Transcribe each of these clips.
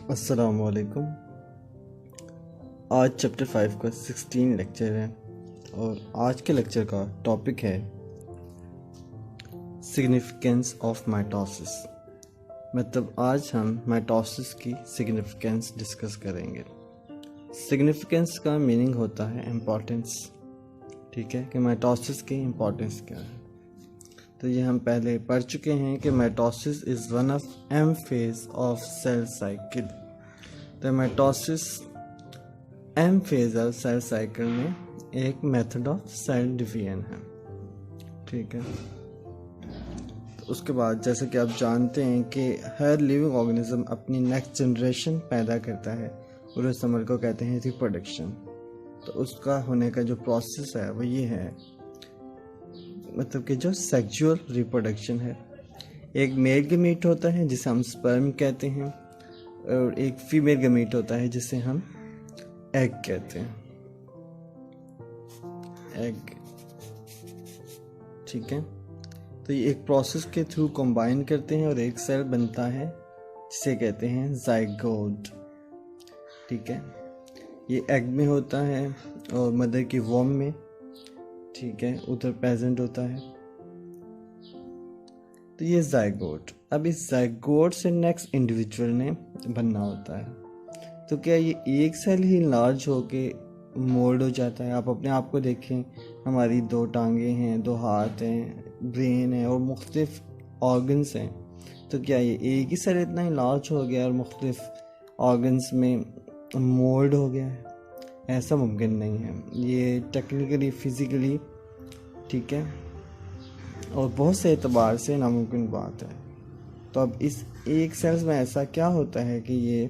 अस्सलामुअलैकुम। आज चैप्टर 5 का 16 लेक्चर है और आज के लेक्चर का टॉपिक है सिग्निफिकेंस ऑफ माइटोसिस। मतलब आज हम माइटोसिस की सिग्निफिकेंस डिस्कस करेंगे। सिग्निफिकेंस का मीनिंग होता है इम्पोर्टेंस, ठीक है, कि माइटोसिस की इम्पोर्टेंस क्या है। तो ये हम पहले पढ़ चुके हैं कि mitosis is one of M phase of cell cycle. तो mitosis M phase of cell cycle में एक मेथड ऑफ सेल डिवीजन है, ठीक है। तो उसके बाद जैसे कि आप जानते हैं कि हर लिविंग ऑर्गेनिज्म अपनी नेक्स्ट जनरेशन पैदा करता है और उस अमल को कहते हैं रिप्रोडक्शन। तो उसका होने का जो प्रोसेस है वो ये है, मतलब कि जो सेक्सुअल रिप्रोडक्शन है, एक मेल गमीट होता है जिसे हम स्पर्म कहते हैं और एक फीमेल गमीट होता है जिसे हम एग कहते हैं, एग, ठीक है। तो ये एक प्रोसेस के थ्रू कंबाइन करते हैं और एक सेल बनता है जिसे कहते हैं जाइगोट, ठीक है। ये एग में होता है और मदर की वॉम में, ठीक है, उधर प्रेजेंट होता है। तो ये जाइगोट, अब इस जाइगोट से नेक्स्ट इंडिविजुअल ने बनना होता है। तो क्या ये एक सेल ही लार्ज होके मोल्ड हो जाता है? आप अपने आप को देखें, हमारी 2 टांगे हैं, 2 हाथ हैं, ब्रेन है और मुख्तलिफ ऑर्गन्स हैं। तो क्या ये एक ही सेल इतना ही लार्ज हो गया और मुख्तलिफ ऑर्गन्स में मोल्ड हो गया है? ऐसा मुमकिन नहीं है, ये टेक्निकली, फिज़िकली, ठीक है, और बहुत से एतबार से नामुमकिन बात है। तो अब इस एक सेल्स में ऐसा क्या होता है कि ये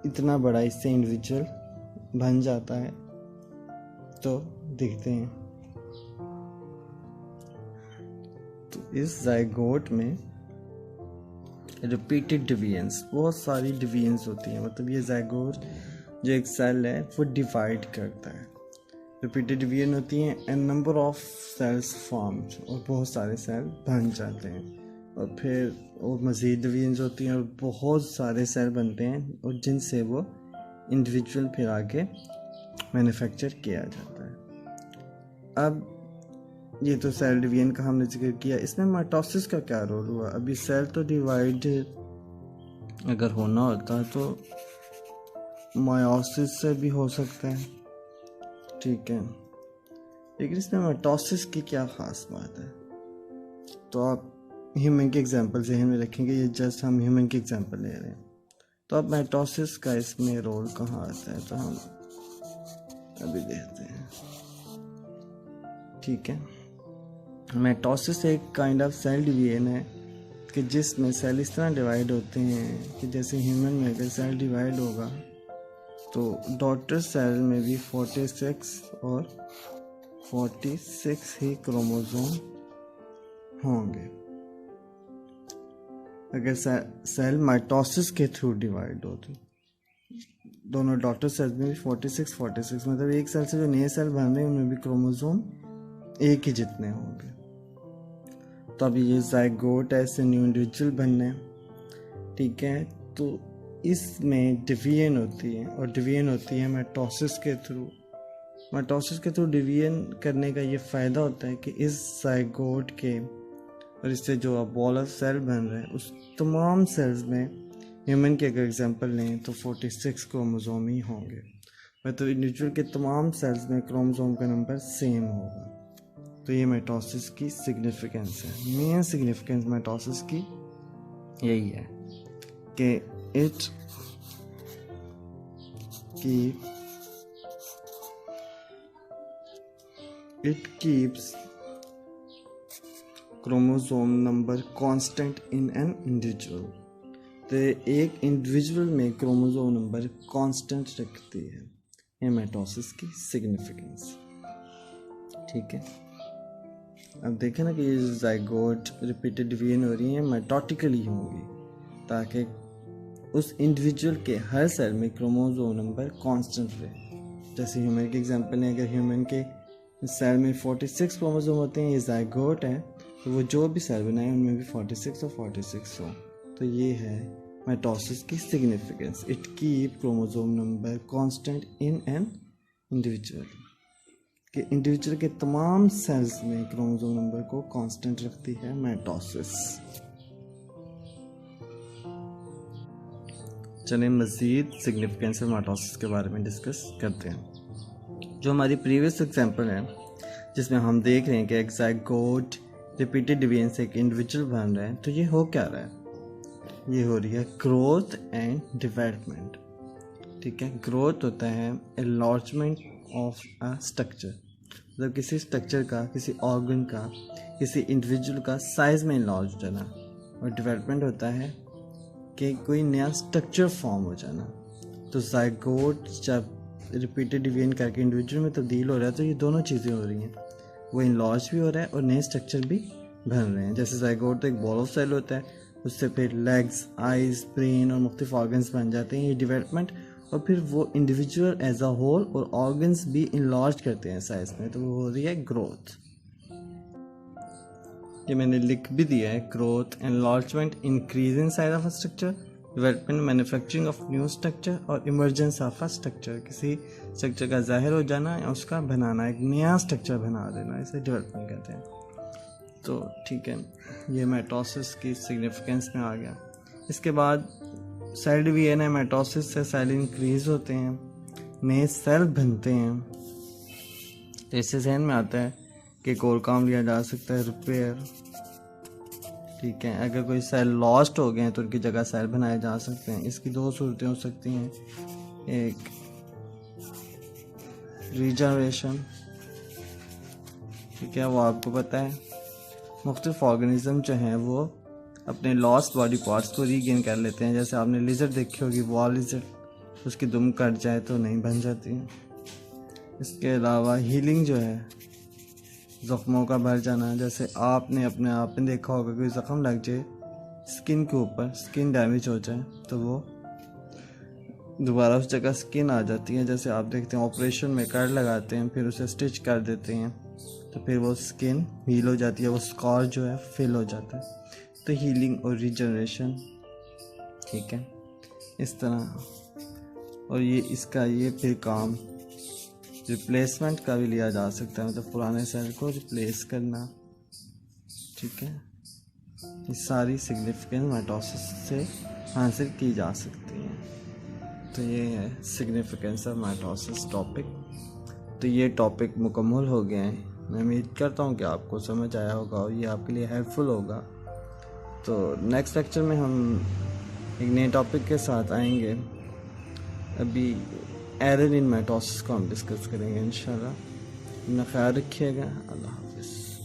इतना बड़ा इससे इंडिविजुअल बन जाता है? तो देखते हैं। तो इस जाइगोट में रिपीटेड डिवीजन्स, बहुत सारी डिवीजन्स होती हैं। मतलब ये जाइगोट जो एक सेल है वो डिवाइड करता है, रिपीटेड डिवीजन होती हैं and number of cells formed, और बहुत सारे सेल बन जाते हैं और फिर और मज़ीद डिवीजन्स होती हैं और बहुत सारे सेल बनते हैं और जिनसे वो इंडिविजुअल फिर आगे मैन्युफैक्चर किया जाता है। अब ये तो सेल डिवीजन का हमने जिक्र किया, इसमें माइटोसिस का क्या रोल हुआ? अभी सेल तो डिवाइड अगर होना होता तो मायोसिस से भी हो सकता है, ठीक है, लेकिन इसमें माइटोसिस की क्या ख़ास बात है? तो आप ह्यूमन के एग्जांपल जहन में रखेंगे, ये जस्ट हम ह्यूमन के एग्जांपल ले रहे हैं। तो अब माइटोसिस का इसमें रोल कहाँ आता है, तो हम अभी देखते हैं, ठीक है। माइटोसिस एक काइंड ऑफ सेल डिवीजन है कि जिसमें सेल इस तरह डिवाइड होते हैं कि जैसे ह्यूमन में अगर सेल डिवाइड होगा तो डॉटर सेल में भी 46 और 46 ही क्रोमोसोम होंगे। अगर सेल माइटोसिस के थ्रू डिवाइड हो तो दोनों डॉटर सेल में भी 46 मतलब एक सेल से जो नए सेल बन रहे हैं उनमें भी क्रोमोसोम एक ही जितने होंगे। तो अभी ये जाइगोट ऐसे न्यू इंडिविजुअल बनने, ठीक है। तो इसमें डिवीजन होती है और डिवीजन होती है माइटोसिस के थ्रू। माइटोसिस के थ्रू डिवीजन करने का ये फ़ायदा होता है कि इस जाइगोट के और इससे जो अब बॉल ऑफ सेल बन रहे हैं उस तमाम सेल्स में, ह्यूमन के अगर एग्जांपल लें तो 46 क्रोमोसोम ही होंगे। मतलब इंडिविजुअल के तमाम सेल्स में क्रोमोसोम का नंबर सेम होगा। तो ये माइटोसिस की सिग्निफिकेंस है। मेन सिग्निफिकेंस माइटोसिस की यही है कि it keeps chromosome number constant in an individual. तो एक इंडिविजुअल में क्रोमोसोम नंबर कांस्टेंट रखती है, ये माइटोसिस की सिग्निफिकेंस, ठीक है। अब देखें ना कि ये जाइगोट रिपीटेड डिवीजन हो रही है माइटोटिकली होंगी ताकि उस इंडिविजुअल के हर सेल में क्रोमोसोम नंबर कांस्टेंट रहे। जैसे ह्यूमन के एग्जांपल है, अगर ह्यूमन के सेल में 46 क्रोमोसोम होते हैं, ये जाइगोट है, तो वो जो भी सेल बनाए उनमें भी 46 और 46 हो। तो ये है माइटोसिस की significance, it keep chromosome number constant in an individual, कि इंडिविजुअल के तमाम सेल्स में क्रोमोसोम नंबर को कांस्टेंट रखती है माइटोसिस। चलिए मज़ीद सिग्निफिकेंस ऑफ माइटोसिस के बारे में डिस्कस करते हैं। जो हमारी प्रीवियस एग्जांपल है जिसमें हम देख रहे हैं कि एक ज़ायगोट रिपीटेड डिवीजन से एक इंडिविजुअल बन रहा है, तो ये हो क्या रहा है, ये हो रही है ग्रोथ एंड डेवलपमेंट। ठीक है, ग्रोथ होता है एनलार्जमेंट ऑफ अ स्ट्रक्चर, मतलब किसी स्ट्रक्चर का, किसी ऑर्गन का, किसी इंडिविजुअल का साइज में एनलार्ज हो जाना, और डेवलपमेंट होता है कि कोई नया स्ट्रक्चर फॉर्म हो जाना। तो ज़ायगोट जब रिपीटेड डिवीजन करके इंडिविजुअल में तब्दील हो रहा है तो ये दोनों चीज़ें हो रही हैं, वो एनलार्ज भी हो रहा है और नए स्ट्रक्चर भी बन रहे हैं। जैसे ज़ायगोट तो एक बॉल ऑफ सेल होता है, उससे फिर लेग्स, आइज़, ब्रेन और मुख्तलिफ ऑर्गन्स बन जाते हैं, ये डेवलपमेंट। और फिर वो इंडिविजुअल एज अ होल और ऑर्गन्स भी इनलार्ज करते हैं साइज में, तो वो हो रही है ग्रोथ। ये मैंने लिख भी दिया है, growth, enlargement, increase in size of a structure, development, manufacturing of new structure और इमर्जेंस ऑफ अ स्ट्रक्चर, किसी स्ट्रक्चर का ज़ाहिर हो जाना या उसका बनाना, एक नया स्ट्रक्चर बना देना, इसे डेवलपमेंट कहते हैं। तो ठीक है, ये माइटोसिस की सिग्निफिकेंस में आ गया। इसके बाद सेल डिवीजन है, माइटोसिस से सेल इंक्रीज होते हैं, नए सेल बनते हैं। तो इससे जहन में आता है कि एक और काम लिया जा सकता है, रिपेयर। ठीक है, अगर कोई सेल लॉस्ट हो गए हैं तो उनकी जगह सेल बनाए जा सकते हैं। इसकी दो सूरतें हो सकती हैं, एक रीजनरेशन, ठीक है, वो आपको पता है मुख्तलिफ ऑर्गेनिज्म जो हैं वो अपने लॉस्ट बॉडी पार्ट्स को रीगेन कर लेते हैं। जैसे आपने लिजर्ड देखी होगी, वॉल लिजर्ड, उसकी दुम कट जाए तो नहीं बन जाती है। इसके अलावा हीलिंग जो है, ज़ख्मों का भर जाना, जैसे आपने अपने आप में देखा होगा कोई ज़ख्म लग जाए स्किन के ऊपर, स्किन डैमेज हो जाए तो वो दोबारा उस जगह स्किन आ जाती है। जैसे आप देखते हैं ऑपरेशन में कट लगाते हैं, फिर उसे स्टिच कर देते हैं, तो फिर वो स्किन हील हो जाती है, वो स्कार जो है फिल हो जाता है। तो हीलिंग और रीजनरेशन, ठीक है, इस तरह। और ये इसका ये फिर काम रिप्लेसमेंट का भी लिया जा सकता है, मतलब पुराने सेल को रिप्लेस करना। ठीक है, ये सारी सिग्निफिकेंस माइटोसिस से हासिल की जा सकती हैं। तो ये है सिग्निफिकेंस ऑफ माइटोसिस टॉपिक। तो ये टॉपिक मुकम्मल हो गए हैं। मैं उम्मीद करता हूँ कि आपको समझ आया होगा और ये आपके लिए हेल्पफुल होगा। तो नेक्स्ट लेक्चर में हम एक नए टॉपिक के साथ आएंगे। अभी एरर इन माइटोसिस को हम डिस्कस करेंगे इंशाल्लाह। अपना ख्याल रखिएगा। अल्लाह हाफ़िज़।